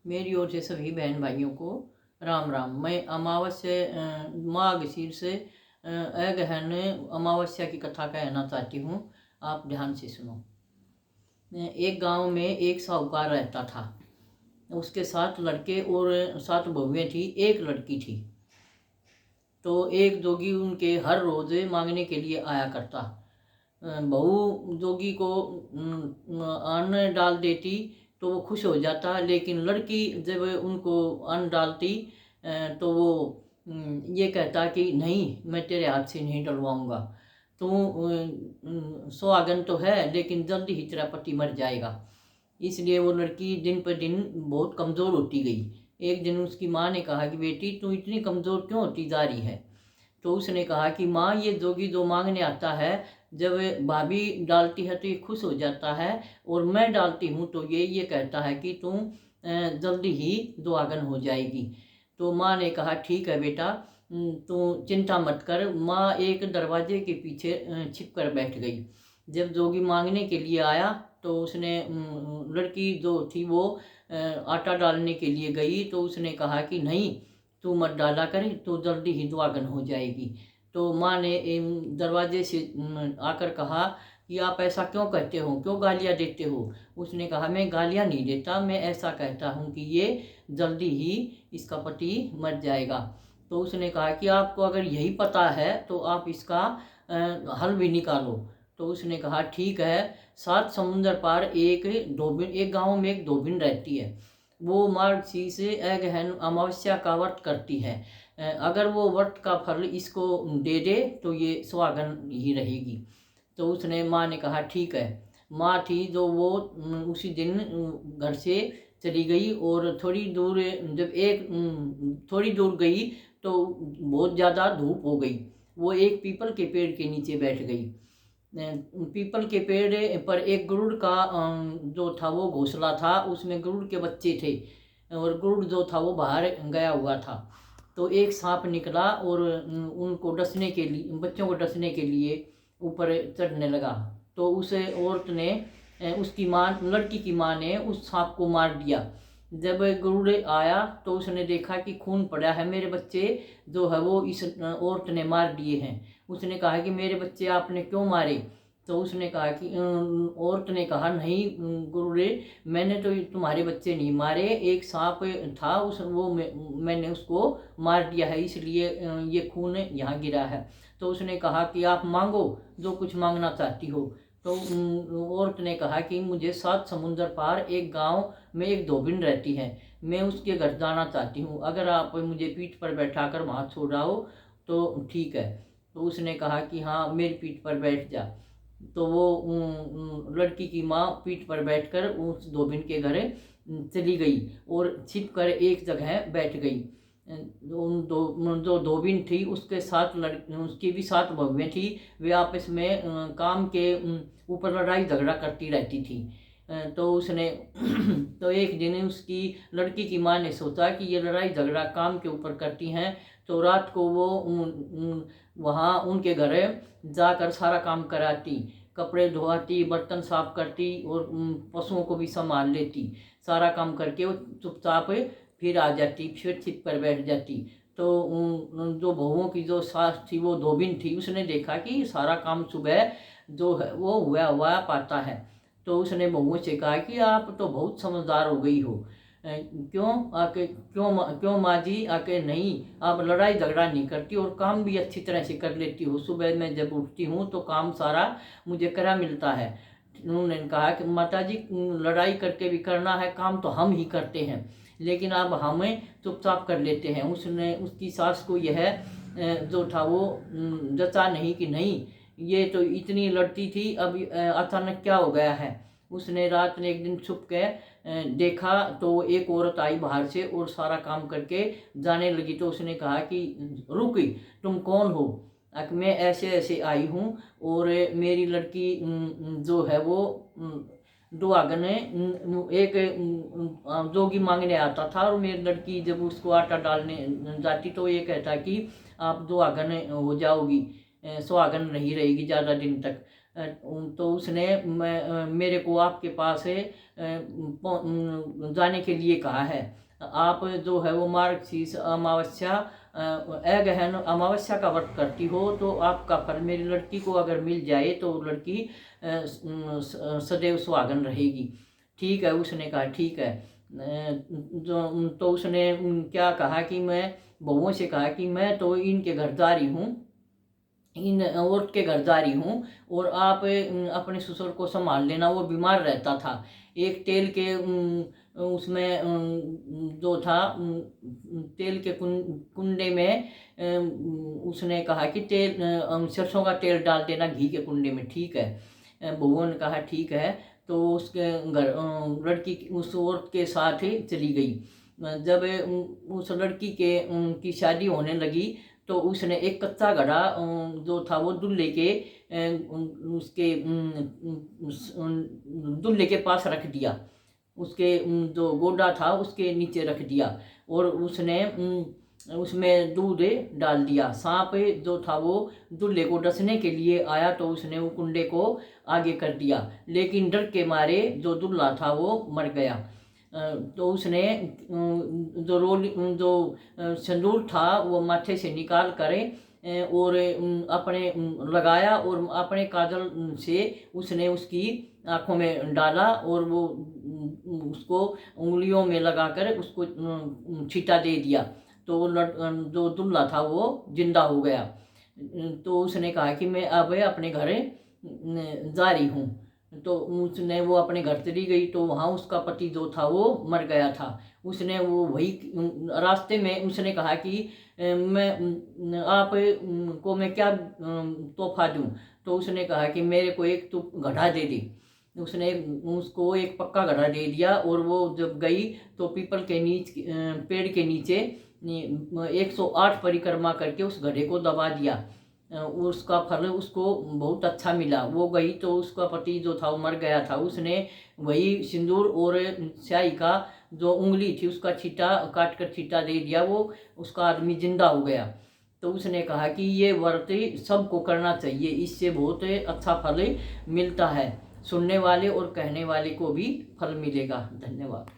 मेरी ओर से सभी बहन भाइयों को राम राम। मैं अमावस्या माघ शीर्ष अगहन अमावस्या की कथा कहना चाहती हूँ। आप ध्यान से सुनो। एक गांव में एक साहूकार रहता था। उसके 7 लड़के और 7 बहुएं थी, एक लड़की थी। तो एक जोगी उनके हर रोज मांगने के लिए आया करता। बहू जोगी को अन्न डाल देती तो वो खुश हो जाता, लेकिन लड़की जब उनको अन्न डालती तो वो ये कहता कि नहीं, मैं तेरे हाथ से नहीं डलवाऊंगा। तू सुहागन तो है लेकिन जल्दी ही तेरा पति मर जाएगा। इसलिए वो लड़की दिन पर दिन बहुत कमज़ोर होती गई। एक दिन उसकी माँ ने कहा कि बेटी, तू इतनी कमज़ोर क्यों होती जा रही है? तो उसने कहा कि माँ, ये जोगी जो मांगने आता है, जब भाभी डालती है तो ये खुश हो जाता है, और मैं डालती हूँ तो ये कहता है कि तुम जल्दी ही दुआगन हो जाएगी। तो माँ ने कहा ठीक है बेटा, तू चिंता मत कर। माँ एक दरवाजे के पीछे छिप कर बैठ गई। जब जोगी मांगने के लिए आया तो उसने लड़की जो थी वो आटा डालने के लिए गई, तो उसने कहा कि नहीं, तू मत डाला करे, तो जल्दी ही दुआगन हो जाएगी। तो माँ ने दरवाजे से आकर कहा कि आप ऐसा क्यों कहते हो, क्यों गालियाँ देते हो? उसने कहा मैं गालियाँ नहीं देता, मैं ऐसा कहता हूँ कि ये जल्दी ही इसका पति मर जाएगा। तो उसने कहा कि आपको अगर यही पता है तो आप इसका हल भी निकालो। तो उसने कहा ठीक है। 7 समुंदर पार एक धोबिन, एक गाँव में एक धोबिन रहती है। वो मार्गशीर्ष अगहन अमावस्या का व्रत करती है। अगर वो व्रत का फल इसको दे दे तो ये सुहागन ही रहेगी। तो उसने माँ ने कहा ठीक है। माँ थी जो वो उसी दिन घर से चली गई, और थोड़ी दूर जब थोड़ी दूर गई तो बहुत ज़्यादा धूप हो गई। वो एक पीपल के पेड़ के नीचे बैठ गई। पीपल के पेड़ पर एक गरुड़ का जो था वो घोंसला था, उसमें गरुड़ के बच्चे थे, और गरुड़ जो था वो बाहर गया हुआ था। तो एक सांप निकला और उनको डसने के लिए, बच्चों को डसने के लिए ऊपर चढ़ने लगा। तो उस औरत ने, उसकी माँ, लड़की की माँ ने उस सांप को मार दिया। जब गरुड़ आया तो उसने देखा कि खून पड़ा है, मेरे बच्चे जो है वो इस औरत ने मार दिए हैं। उसने कहा कि मेरे बच्चे आपने क्यों मारे? तो उसने कहा कि औरत ने कहा नहीं गुरुदेव, मैंने तो तुम्हारे बच्चे नहीं मारे, एक सांप था मैंने उसको मार दिया है, इसलिए ये खून यहाँ गिरा है। तो उसने कहा कि आप मांगो जो कुछ मांगना चाहती हो। तो औरत ने कहा कि मुझे 7 समुंदर पार एक गांव में एक धोबिन रहती है, मैं उसके घर जाना चाहती हूँ। अगर आप मुझे पीठ पर बैठाकर वहाँ छोड़ आओ तो ठीक है। तो उसने कहा कि हाँ, मेरी पीठ पर बैठ जा। तो वो लड़की की माँ पीठ पर बैठकर उस धोबिन के घर चली गई और छिप कर एक जगह बैठ गई। उन दो जो धोबिन थी उसके साथ उसकी भी 7 बहुएं थी। वे आपस में काम के ऊपर लड़ाई झगड़ा करती रहती थी। तो उसने तो एक दिन उसकी लड़की की माँ ने सोचा कि ये लड़ाई झगड़ा काम के ऊपर करती हैं, तो रात को वो वहाँ उनके घर जाकर सारा काम कराती, कपड़े धोती, बर्तन साफ करती और पशुओं को भी संभाल लेती। सारा काम करके वो चुपचाप फिर आ जाती, फिर छिप पर बैठ जाती। तो जो बहुओं की जो सास थी वो धोबिन थी, उसने देखा कि सारा काम सुबह जो है वो हुआ पाता है। तो उसने बहुओं से कहा कि आप तो बहुत समझदार हो गई हो, क्यों माँ जी आके नहीं, आप लड़ाई झगड़ा नहीं करती और काम भी अच्छी तरह से कर लेती हो। सुबह मैं जब उठती हूँ तो काम सारा मुझे करा मिलता है। उन्होंने कहा कि माता जी, लड़ाई करके भी करना है काम तो हम ही करते हैं, लेकिन अब हमें चुपचाप कर लेते हैं। उसने, उसकी सास को यह जो था वो जचा नहीं कि नहीं, ये तो इतनी लड़ती थी, अब अचानक क्या हो गया है। उसने रात में एक दिन छुप के देखा तो एक औरत आई बाहर से और सारा काम करके जाने लगी। तो उसने कहा कि रुकी, तुम कौन हो? मैं ऐसे ऐसे आई हूँ और मेरी लड़की जो है वो दुआगन एक जोगी मांगने आता था, और मेरी लड़की जब उसको आटा डालने जाती तो ये कहता कि आप दुआगन हो जाओगी, सुहागन नहीं रहेगी ज़्यादा दिन तक। तो उसने मेरे को आपके पास जाने के लिए कहा है। आप जो है वो मार्गशीर्ष अमावस्या अगहन अमावस्या का व्रत करती हो तो आपका फल, मेरी लड़की को अगर मिल जाए तो लड़की सदैव सुहागन रहेगी। ठीक है, उसने कहा ठीक है। जो तो उसने क्या कहा कि मैं बहुओं से कहा कि मैं तो इनके घर जा रही हूँ, इन औरत के घर जा रही हूँ, और आप अपने ससुर को संभाल लेना, वो बीमार रहता था। एक तेल के उसमें जो था तेल के कुंडे में उसने कहा कि तेल सरसों का तेल डाल देना घी के कुंडे में। ठीक है, बहुओं ने कहा ठीक है। तो उसके घर लड़की उस औरत के साथ ही चली गई। जब उस लड़की के की शादी होने लगी तो उसने एक कच्चा घड़ा जो था वो दूल्हे के उसके दूल्हे के पास रख दिया, उसके जो गोडा था उसके नीचे रख दिया, और उसने उसमें दूध डाल दिया। सांप जो था वो दूल्हे को डसने के लिए आया तो उसने वो कुंडे को आगे कर दिया, लेकिन डर के मारे जो दूल्हा था वो मर गया। तो उसने जो सिंदूर था वो माथे से निकाल कर और अपने लगाया, और अपने काजल से उसने उसकी आँखों में डाला, और वो उसको उंगलियों में लगाकर उसको छींटा दे दिया। तो जो दूल्हा था वो जिंदा हो गया। तो उसने कहा कि मैं अब अपने घर जा रही हूँ। तो उसने वो अपने घर चली गई तो वहाँ उसका पति जो था वो मर गया था। उसने वो वही रास्ते में उसने कहा कि मैं आप को मैं क्या तोहफा दूँ। तो उसने कहा कि मेरे को एक तो घड़ा दे दी। उसने उसको एक पक्का घड़ा दे दिया, और वो जब गई तो पीपल के पेड़ के नीचे 108 परिक्रमा करके उस घड़े को दबा दिया। उसका फल उसको बहुत अच्छा मिला। वो गई तो उसका पति जो था वो मर गया था। उसने वही सिंदूर और स्याही का जो उंगली थी उसका छींटा काट कर छींटा दे दिया, वो उसका आदमी जिंदा हो गया। तो उसने कहा कि ये व्रत सबको करना चाहिए, इससे बहुत अच्छा फल मिलता है, सुनने वाले और कहने वाले को भी फल मिलेगा। धन्यवाद।